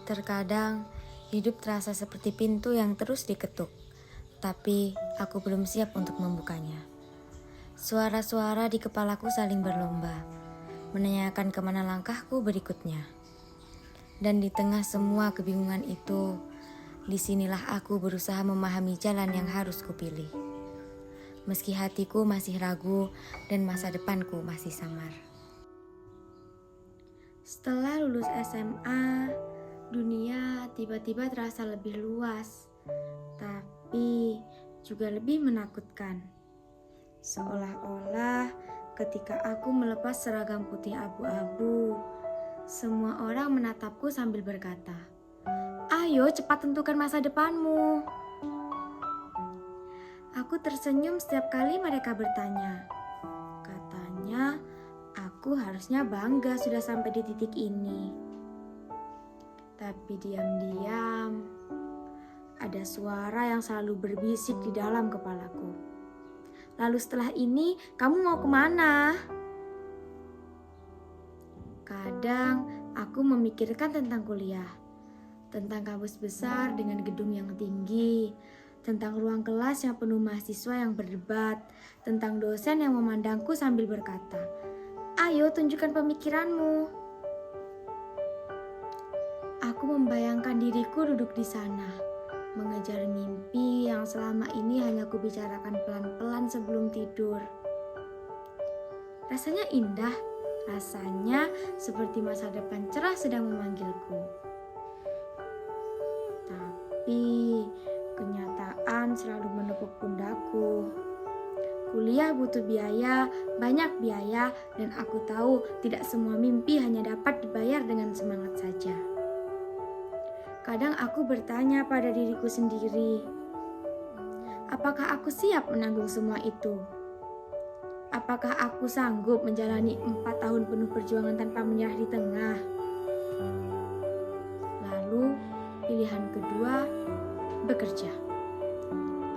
Terkadang, hidup terasa seperti pintu yang terus diketuk, tapi aku belum siap untuk membukanya. Suara-suara di kepalaku saling berlomba, menanyakan kemana langkahku berikutnya. Dan di tengah semua kebingungan itu, disinilah aku berusaha memahami jalan yang harus kupilih. Meski hatiku masih ragu dan masa depanku masih samar. Setelah lulus SMA, dunia tiba-tiba terasa lebih luas, tapi juga lebih menakutkan. Seolah-olah ketika aku melepas seragam putih abu-abu, semua orang menatapku sambil berkata, "Ayo cepat tentukan masa depanmu." Aku tersenyum setiap kali mereka bertanya. Katanya, aku harusnya bangga sudah sampai di titik ini. Tapi diam-diam, ada suara yang selalu berbisik di dalam kepalaku. Lalu setelah ini, kamu mau kemana? Kadang aku memikirkan tentang kuliah, tentang kampus besar dengan gedung yang tinggi, tentang ruang kelas yang penuh mahasiswa yang berdebat, tentang dosen yang memandangku sambil berkata, "Ayo tunjukkan pemikiranmu." Aku membayangkan diriku duduk di sana, mengejar mimpi yang selama ini hanya kubicarakan pelan-pelan sebelum tidur. Rasanya indah, rasanya seperti masa depan cerah sedang memanggilku. Tapi kenyataan selalu menepuk pundakku. Kuliah butuh biaya, banyak biaya, dan aku tahu tidak semua mimpi hanya dapat dibayar dengan semangat saja. Kadang aku bertanya pada diriku sendiri, apakah aku siap menanggung semua itu? Apakah aku sanggup menjalani 4 tahun penuh perjuangan tanpa menyerah di tengah? Lalu, pilihan kedua, bekerja.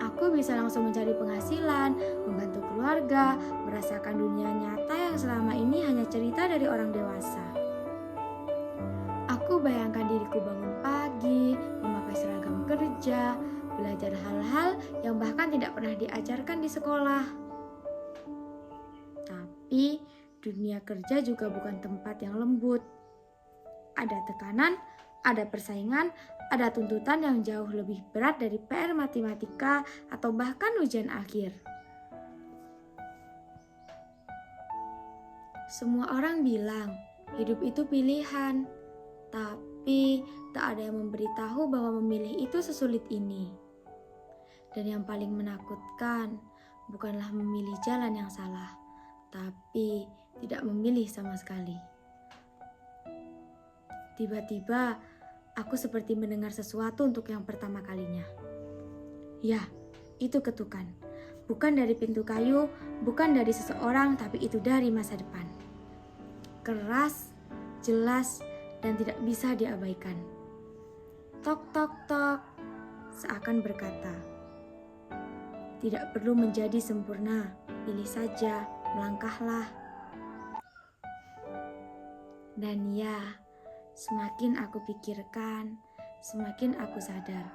Aku bisa langsung mencari penghasilan, membantu keluarga, merasakan dunia nyata yang selama ini hanya cerita dari orang dewasa. Aku bayangkan diriku bangun pagi, memakai seragam kerja, belajar hal-hal yang bahkan tidak pernah diajarkan di sekolah. Tapi dunia kerja juga bukan tempat yang lembut. Ada tekanan, ada persaingan, ada tuntutan yang jauh lebih berat dari PR matematika atau bahkan ujian akhir. Semua orang bilang hidup itu pilihan, tapi tak ada yang memberitahu bahwa memilih itu sesulit ini. Dan yang paling menakutkan bukanlah memilih jalan yang salah, tapi tidak memilih sama sekali. Tiba-tiba, aku seperti mendengar sesuatu untuk yang pertama kalinya. Ya, itu ketukan. Bukan dari pintu kayu, bukan dari seseorang, tapi itu dari masa depan. Keras, jelas, dan tidak bisa diabaikan. Tok, tok, tok, seakan berkata, tidak perlu menjadi sempurna, pilih saja, melangkahlah. Dan ya, semakin aku pikirkan, semakin aku sadar.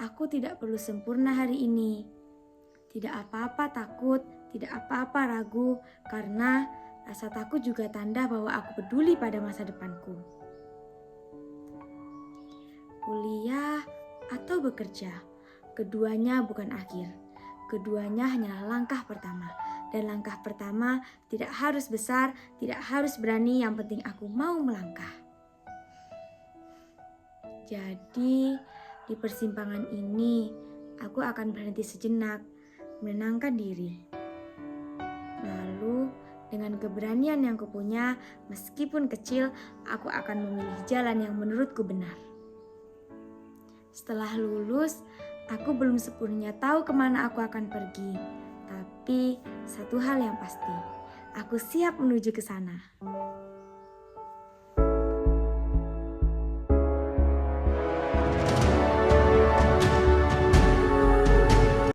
Aku tidak perlu sempurna hari ini. Tidak apa-apa takut, tidak apa-apa ragu, karena rasa takut juga tanda bahwa aku peduli pada masa depanku. Kuliah atau bekerja, keduanya bukan akhir. Keduanya hanyalah langkah pertama. Dan langkah pertama tidak harus besar, tidak harus berani, yang penting aku mau melangkah. Jadi, di persimpangan ini, aku akan berhenti sejenak, menenangkan diri. Lalu, dengan keberanian yang kupunya, meskipun kecil, aku akan memilih jalan yang menurutku benar. Setelah lulus, aku belum sepenuhnya tahu kemana aku akan pergi. Tapi, satu hal yang pasti, aku siap menuju ke sana.